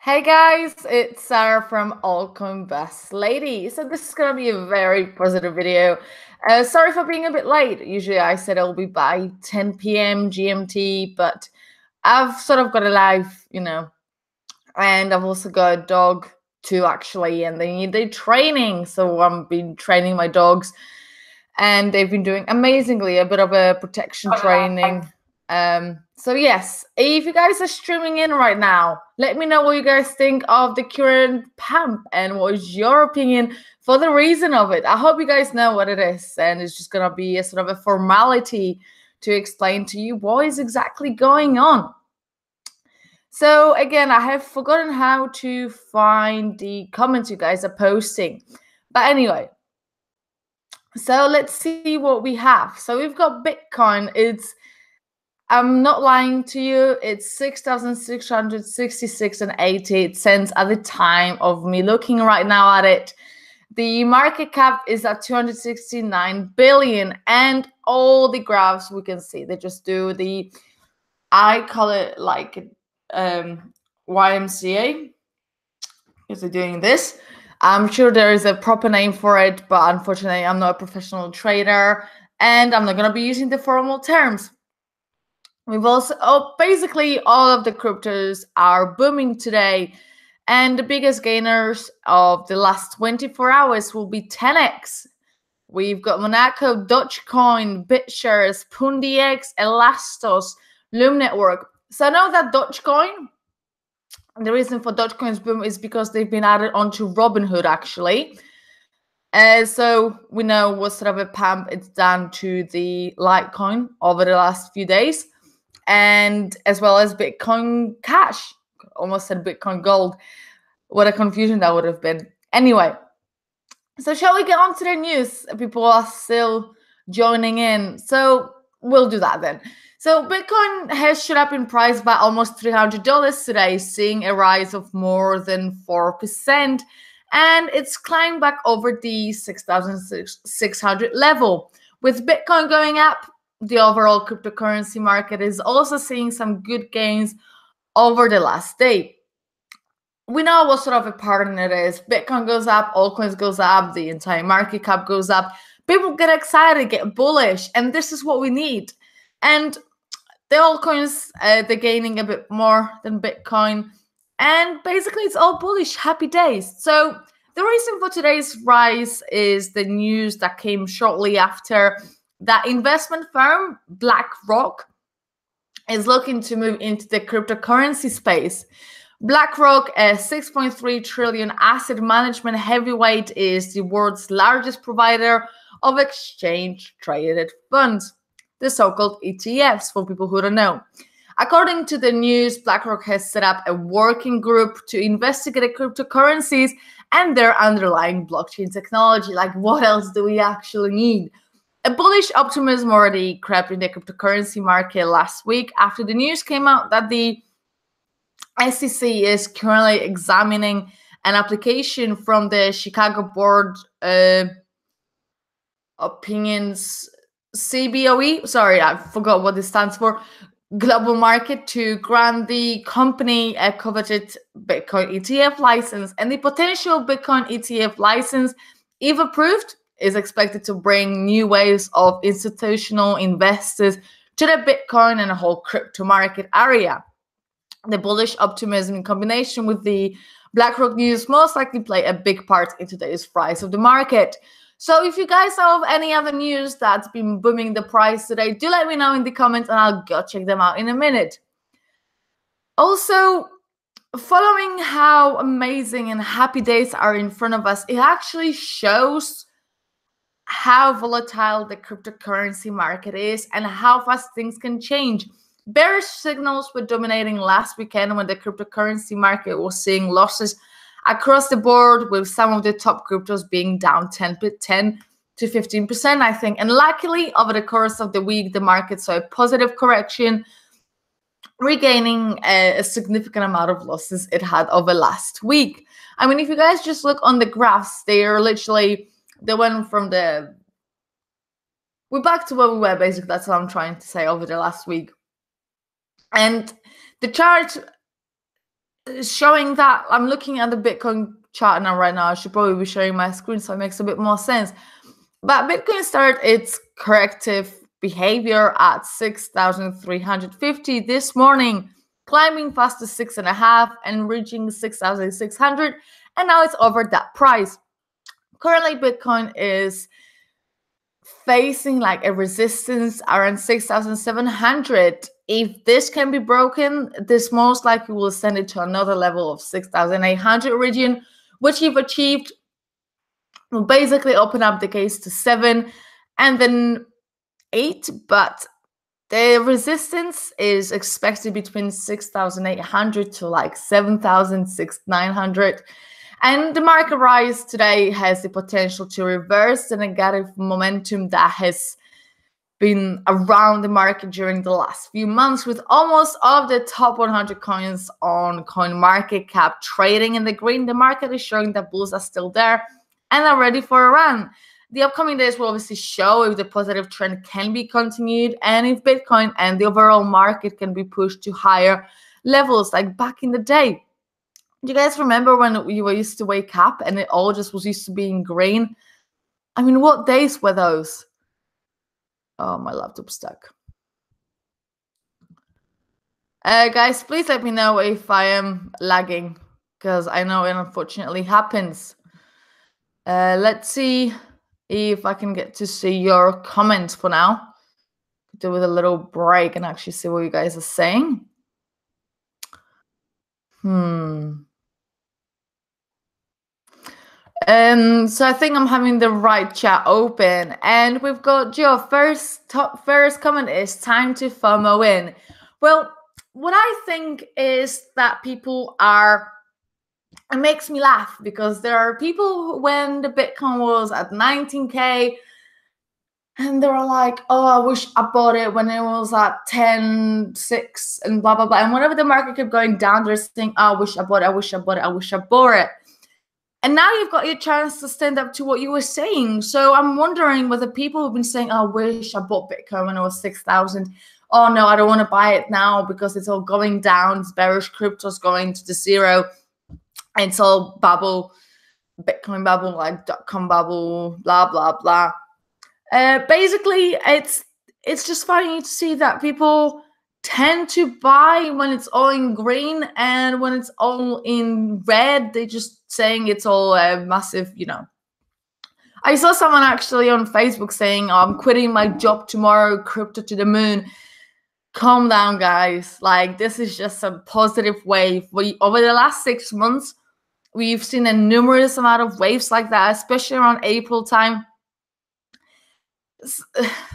Hey guys, it's Sarah from Altcoin Best Lady. So this is gonna be a very positive video. Sorry for being a bit late. Usually I said I'll be by 10 p.m. GMT, but I've sort of got a life, and I've also got a dog too actually, and they need their training. So I've been training my dogs and they've been doing amazingly, a bit of a protection training. So yes, if you guys are streaming in right now, let me know what you guys think of the current pump and what is your opinion for the reason of it. I hope you guys know what it is, and it's just gonna be a sort of a formality to explain to you what is exactly going on. So again, I have forgotten how to find the comments you guys are posting. But anyway, so let's see what we have. So we've got Bitcoin. I'm not lying to you, it's 6,666 and 88 cents at the time of me looking right now at it. The market cap is at 269 billion, and all the graphs we can see, they just do I call it like YMCA, because they're doing this. I'm sure there is a proper name for it, but unfortunately I'm not a professional trader and I'm not going to be using the formal terms. We've also, basically all of the cryptos are booming today, and the biggest gainers of the last 24 hours will be 10x. We've got Monaco, Dogecoin, BitShares, PundiX, Elastos, Loom Network. So I know that Dogecoin, the reason for Dogecoin's boom is because they've been added onto Robinhood actually. So we know what sort of a pump it's done to the Litecoin over the last few days, and as well as Bitcoin Cash. Almost said Bitcoin Gold. What a confusion that would have been. Anyway, so shall we get on to the news? People are still joining in, so we'll do that then. So Bitcoin has shot up in price by almost $300 today, seeing a rise of more than 4%, and it's climbed back over the 6,600 level. With Bitcoin going up, the overall cryptocurrency market is also seeing some good gains over the last day. We know what sort of a pattern it is. Bitcoin goes up, altcoins goes up, the entire market cap goes up. People get excited, get bullish, and this is what we need. And the altcoins, they're gaining a bit more than Bitcoin. And basically, it's all bullish, happy days. So the reason for today's rise is the news that came shortly after that investment firm, Blackrock, is looking to move into the cryptocurrency space. Blackrock, a 6.3 trillion asset management heavyweight, is the world's largest provider of exchange-traded funds, the so-called ETFs, for people who don't know. According to the news, Blackrock has set up a working group to investigate cryptocurrencies and their underlying blockchain technology. Like, what else do we actually need? A bullish optimism already crept in the cryptocurrency market last week after the news came out that the SEC is currently examining an application from the Chicago Board Opinions CBOE. Sorry, I forgot what this stands for. Global Market, to grant the company a coveted Bitcoin ETF license. And the potential Bitcoin ETF license, if approved, is expected to bring new waves of institutional investors to the Bitcoin and the whole crypto market area. The bullish optimism in combination with the BlackRock news most likely play a big part in today's rise of the market. So if you guys know of any other news that's been booming the price today, do let me know in the comments and I'll go check them out in a minute. Also, following how amazing and happy days are in front of us, it actually shows how volatile the cryptocurrency market is and how fast things can change. Bearish signals were dominating last weekend when the cryptocurrency market was seeing losses across the board, with some of the top cryptos being down 10 to 15%, I think. And luckily, over the course of the week, the market saw a positive correction, regaining a significant amount of losses it had over last week. I mean, if you guys just look on the graphs, they went from we're back to where we were, basically. That's what I'm trying to say, over the last week. And the chart showing that I'm looking at the Bitcoin chart now right now. I should probably be sharing my screen so it makes a bit more sense. But Bitcoin started its corrective behavior at 6,350 this morning, climbing past the 6.5 and reaching 6,600, and now it's over that price. Currently, Bitcoin is facing like a resistance around 6,700. If this can be broken, this most likely will send it to another level of 6,800 region, which if achieved will basically open up the case to 7 and then 8, but the resistance is expected between 6,800 to like 7,900. And the market rise today has the potential to reverse the negative momentum that has been around the market during the last few months, with almost all of the top 100 coins on CoinMarketCap trading in the green. The market is showing that bulls are still there and are ready for a run. The upcoming days will obviously show if the positive trend can be continued and if Bitcoin and the overall market can be pushed to higher levels like back in the day. Do you guys remember when we used to wake up and it all just was used to being green? I mean, what days were those? Oh, my laptop's stuck. Guys, please let me know if I am lagging, because I know it unfortunately happens. Let's see if I can get to see your comments for now. Do with a little break and actually see what you guys are saying. So I think I'm having the right chat open, and we've got your first comment is time to FOMO in. Well, what I think is that people are, it makes me laugh because there are people when the Bitcoin was at 19K and they were like, oh, I wish I bought it when it was at 10.6 and blah, blah, blah. And whenever the market kept going down, they're saying, oh, I wish I bought it, I wish I bought it, I wish I bought it. And now you've got your chance to stand up to what you were saying. So I'm wondering whether people have been saying, oh, I wish I bought Bitcoin when it was 6,000. Oh, no, I don't want to buy it now because it's all going down. It's bearish, crypto's going to the zero. It's all bubble, Bitcoin bubble, like .com bubble, blah, blah, blah. Basically, it's just funny to see that people tend to buy when it's all in green, and when it's all in red, they're just saying it's all massive, you know. I saw someone actually on Facebook saying, oh, I'm quitting my job tomorrow, crypto to the moon. Calm down, guys. Like, this is just a positive wave. Over the last 6 months, we've seen a numerous amount of waves like that, especially around April time.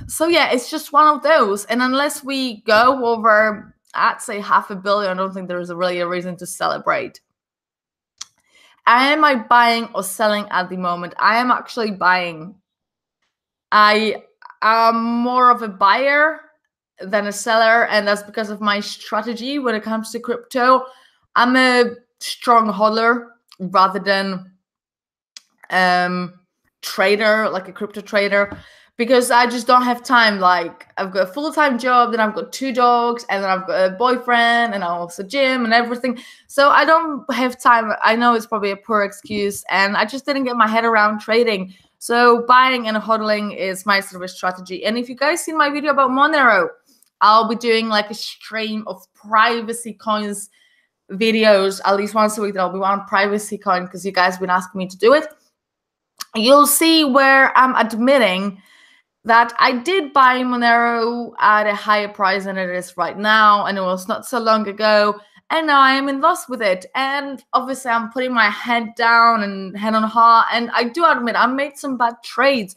So yeah, it's just one of those. And unless we go over, I'd say 500 million, I don't think there's really a reason to celebrate. Am I buying or selling at the moment? I am actually buying. I am more of a buyer than a seller, and that's because of my strategy when it comes to crypto. I'm a strong hodler rather than trader, like a crypto trader, because I just don't have time. Like, I've got a full-time job, then I've got 2 dogs, and then I've got a boyfriend, and I also gym and everything. So I don't have time. I know it's probably a poor excuse, and I just didn't get my head around trading. So buying and hodling is my sort of strategy. And if you guys seen my video about Monero, I'll be doing like a stream of privacy coins videos at least once a week. There'll be one privacy coin because you guys have been asking me to do it. You'll see where I'm admitting that I did buy Monero at a higher price than it is right now, and it was not so long ago, and now I am in loss with it. And obviously I'm putting my head down and head on heart, and I do admit I made some bad trades,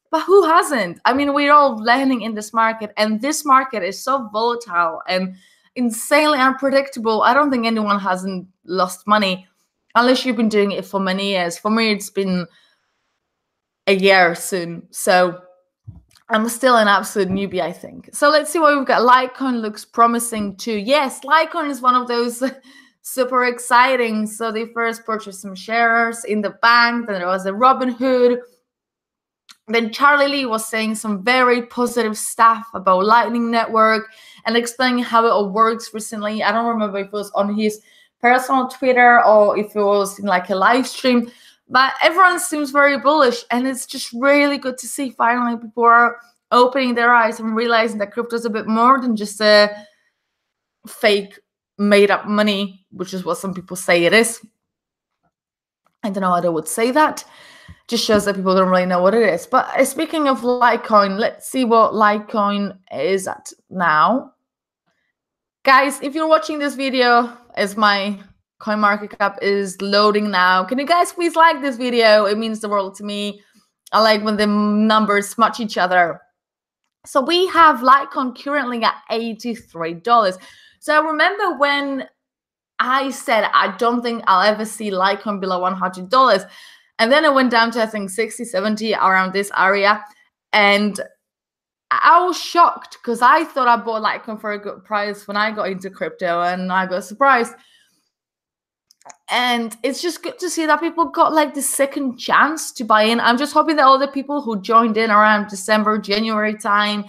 but who hasn't? I mean, we're all learning in this market, and this market is so volatile and insanely unpredictable. I don't think anyone hasn't lost money unless you've been doing it for many years. For me, it's been a year soon, so I'm still an absolute newbie, I think. So let's see what we've got. Litecoin looks promising too. Yes, Litecoin is one of those super exciting. So they first purchased some shares in the bank. Then there was a Robinhood. Then Charlie Lee was saying some very positive stuff about Lightning Network and explaining how it all works recently. I don't remember if it was on his personal Twitter or if it was in like a live stream. But everyone seems very bullish, and it's just really good to see finally people are opening their eyes and realizing that crypto is a bit more than just a fake made up money, which is what some people say it is. I don't know how they would say that. Just shows that people don't really know what it is. But speaking of Litecoin, let's see what Litecoin is at now. Guys, if you're watching this video as my CoinMarketCap is loading now, can you guys please like this video? It means the world to me. I like when the numbers match each other. So we have Litecoin currently at $83. So remember when I said I don't think I'll ever see Litecoin below $100. And then it went down to, I think, 60, 70, around this area. And I was shocked because I thought I bought Litecoin for a good price when I got into crypto, and I got surprised. And it's just good to see that people got like the second chance to buy in. I'm just hoping that all the people who joined in around December, January time,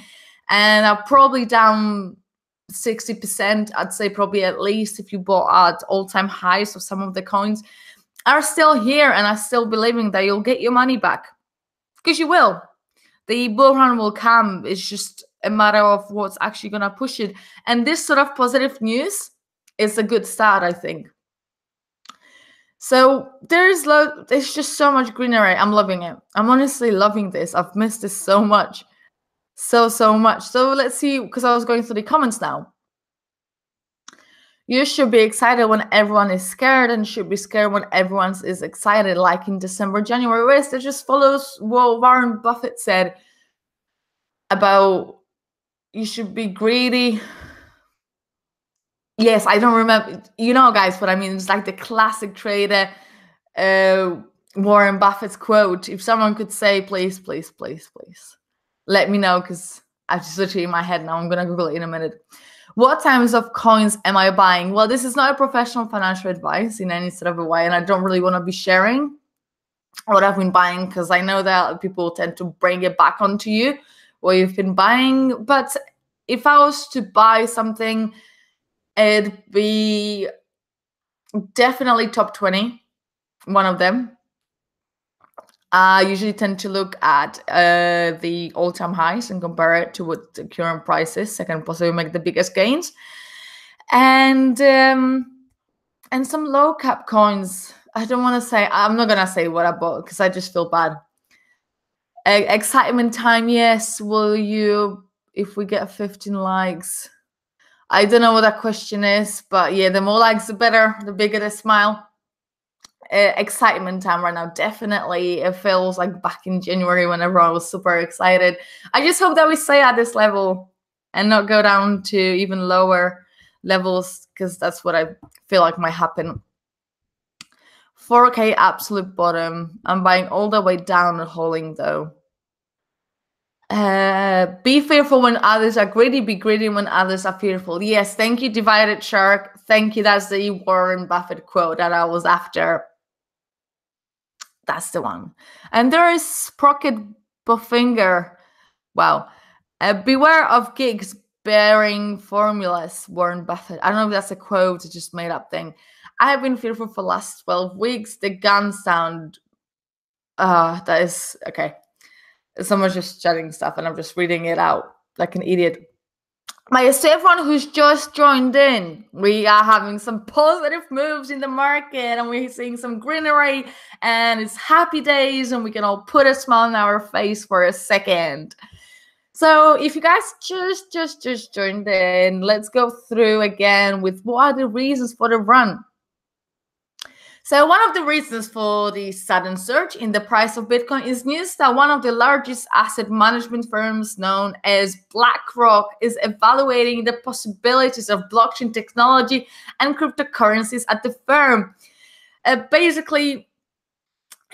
and are probably down 60%, I'd say probably at least if you bought at all-time highs of some of the coins, are still here and are still believing that you'll get your money back. Because you will. The bull run will come. It's just a matter of what's actually going to push it. And this sort of positive news is a good start, I think. So there's just so much greenery. I'm loving it. I'm honestly loving this. I've missed this so much. So much. So let's see, because I was going through the comments now. You should be excited when everyone is scared, and should be scared when everyone is excited, like in December, January. Whereas it just follows what Warren Buffett said about you should be greedy. Yes, I don't remember. You know, guys, what I mean. It's like the classic trader Warren Buffett's quote. If someone could say, please, please, please, please, let me know, because I just literally in my head now. I'm going to Google it in a minute. What types of coins am I buying? Well, this is not a professional financial advice in any sort of a way, and I don't really want to be sharing what I've been buying, because I know that people tend to bring it back onto you, what you've been buying. But if I was to buy something, it'd be definitely top 20, one of them. I usually tend to look at the all-time highs and compare it to what the current price is. I can possibly make the biggest gains. And some low-cap coins. I don't want to say, I'm not going to say what I bought because I just feel bad. Excitement time, yes. Will you, if we get 15 likes? I don't know what that question is, but yeah, the more likes, the better, the bigger the smile. Excitement time right now, definitely. It feels like back in January when everyone was super excited. I just hope that we stay at this level and not go down to even lower levels, because that's what I feel like might happen. 4K absolute bottom. I'm buying all the way down and holding though. Be fearful when others are greedy. Be greedy when others are fearful. Yes, thank you, Divided Shark. Thank you. That's the Warren Buffett quote that I was after. That's the one. And there is Sprocket Buffinger. Wow. Beware of gigs bearing formulas, Warren Buffett. I don't know if that's a quote, it's just made up thing. I have been fearful for the last 12 weeks. The gun sound. That is okay. Someone's just chatting stuff and I'm just reading it out like an idiot. To everyone who's just joined in, we are having some positive moves in the market and we're seeing some greenery and it's happy days and we can all put a smile on our face for a second. So if you guys just joined in, let's go through again with what are the reasons for the run. So one of the reasons for the sudden surge in the price of Bitcoin is news that one of the largest asset management firms known as Blackrock is evaluating the possibilities of blockchain technology and cryptocurrencies at the firm. Basically,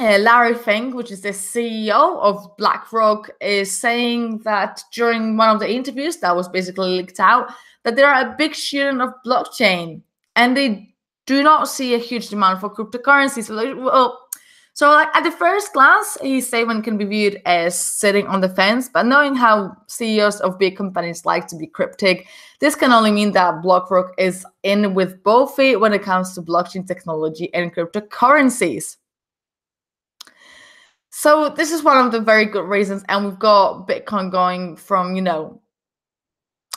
Larry Fink, which is the CEO of Blackrock, is saying that during one of the interviews that was basically leaked out, that they are a big student of blockchain and they do not see a huge demand for cryptocurrencies. So like at the first glance, his statement can be viewed as sitting on the fence, but knowing how CEOs of big companies like to be cryptic, This can only mean that Blackrock is in with both feet when it comes to blockchain technology and cryptocurrencies. So this is one of the very good reasons, and we've got Bitcoin going from,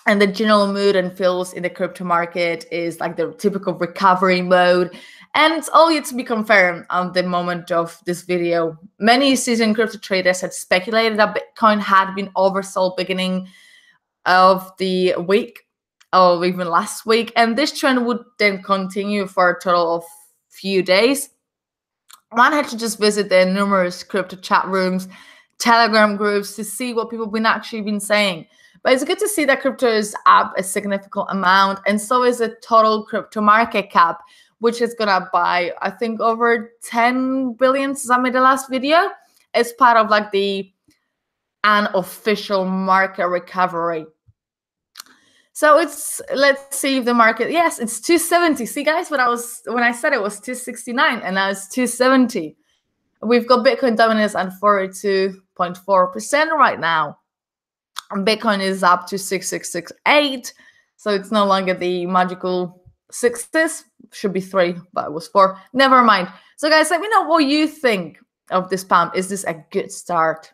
and the general mood and feels in the crypto market is like the typical recovery mode. And it's all yet to be confirmed on the moment of this video. Many seasoned crypto traders had speculated that Bitcoin had been oversold beginning of the week or even last week. And this trend would then continue for a total of few days. One had to just visit the numerous crypto chat rooms, Telegram groups to see what people have actually been saying. But it's good to see that crypto is up a significant amount, and so is the total crypto market cap, which is gonna buy, I think, over 10 billion since I made the last video. It's part of like the unofficial market recovery. So let's see if the market, yes, it's 270. See guys, when I said it was 269 and now it's 270. We've got Bitcoin dominance at 42.4% right now. And Bitcoin is up to 6668. So it's no longer the magical sixes. Should be 3, but it was 4. Never mind. So guys, let me know what you think of this pump. Is this a good start?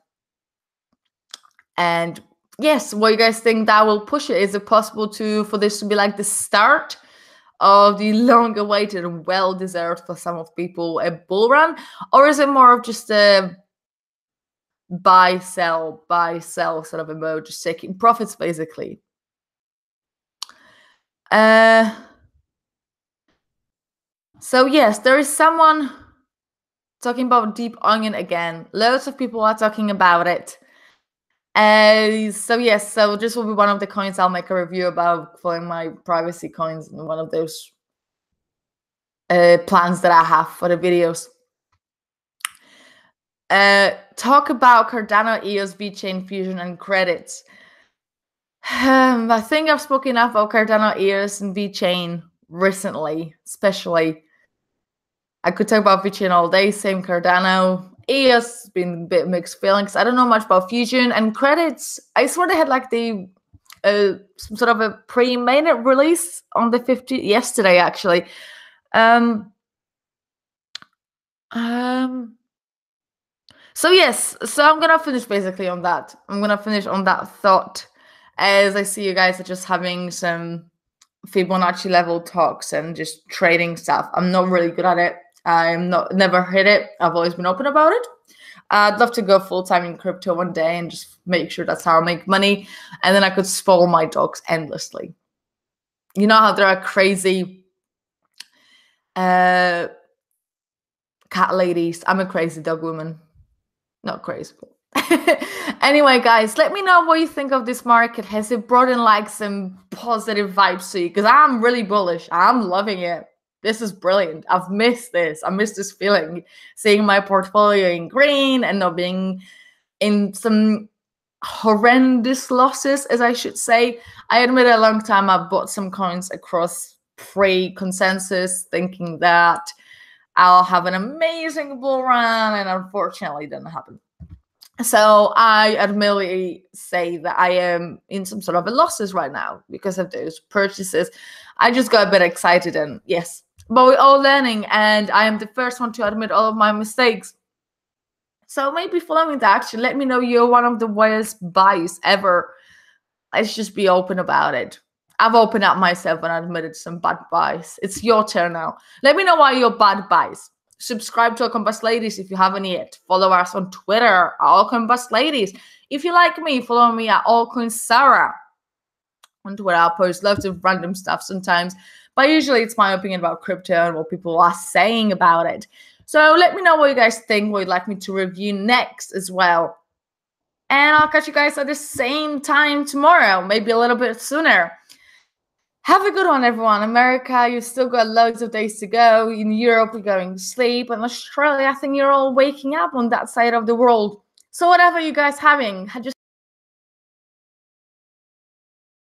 And yes, what you guys think that will push it? Is it possible for this to be like the start of the long-awaited and well-deserved for some of people a bull run? Or is it more of just a buy, sell sort of a mode, just taking profits basically? So yes, there is someone talking about Deep Onion again. Loads of people are talking about it. So yes, so this will be one of the coins I'll make a review about, following my privacy coins, and one of those plans that I have for the videos. Talk about Cardano, EOS, VeChain, Fusion, and credits. I think I've spoken enough about Cardano, EOS, and VeChain recently, especially. I could talk about VeChain all day, same Cardano. EOS has been a bit mixed feelings. I don't know much about Fusion and credits. I swear they had like the some sort of a pre-mainnet release on the 15th yesterday, actually. So yes, so I'm gonna finish basically on that. I'm gonna finish on that thought, as I see you guys are just having some Fibonacci level talks and just trading stuff. I'm not really good at it. Never hit it. I've always been open about it. I'd love to go full-time in crypto one day and just make sure that's how I make money. And then I could spoil my dogs endlessly. You know how there are crazy cat ladies. I'm a crazy dog woman. Not crazy, but anyway, guys, let me know what you think of this market. Has it brought in like some positive vibes to you? Because I'm really bullish. I'm loving it. This is brilliant. I've missed this. I miss this feeling, seeing my portfolio in green and not being in some horrendous losses, as I should say. I admit a long time I bought some coins across pre-consensus, thinking that I'll have an amazing bull run, and unfortunately it didn't happen. So I admittedly say that I am in some sort of a losses right now because of those purchases. I just got a bit excited, and yes, but we're all learning, and I am the first one to admit all of my mistakes. So maybe following the action, let me know you're one of the worst buys ever. Let's just be open about it. I've opened up myself and admitted some bad buys. It's your turn now. Let me know why you're bad buys. Subscribe to Altcoin Bust Ladies if you haven't yet. Follow us on Twitter, Altcoin Bust Ladies. If you like me, follow me at Altcoin Sarah on Twitter. I'll post loads of random stuff sometimes, but usually it's my opinion about crypto and what people are saying about it. So let me know what you guys think, what you'd like me to review next as well. And I'll catch you guys at the same time tomorrow, maybe a little bit sooner. Have a good one, everyone. America, you've still got loads of days to go. In Europe, you're going to sleep. And Australia, I think you're all waking up on that side of the world. So whatever you guys having, just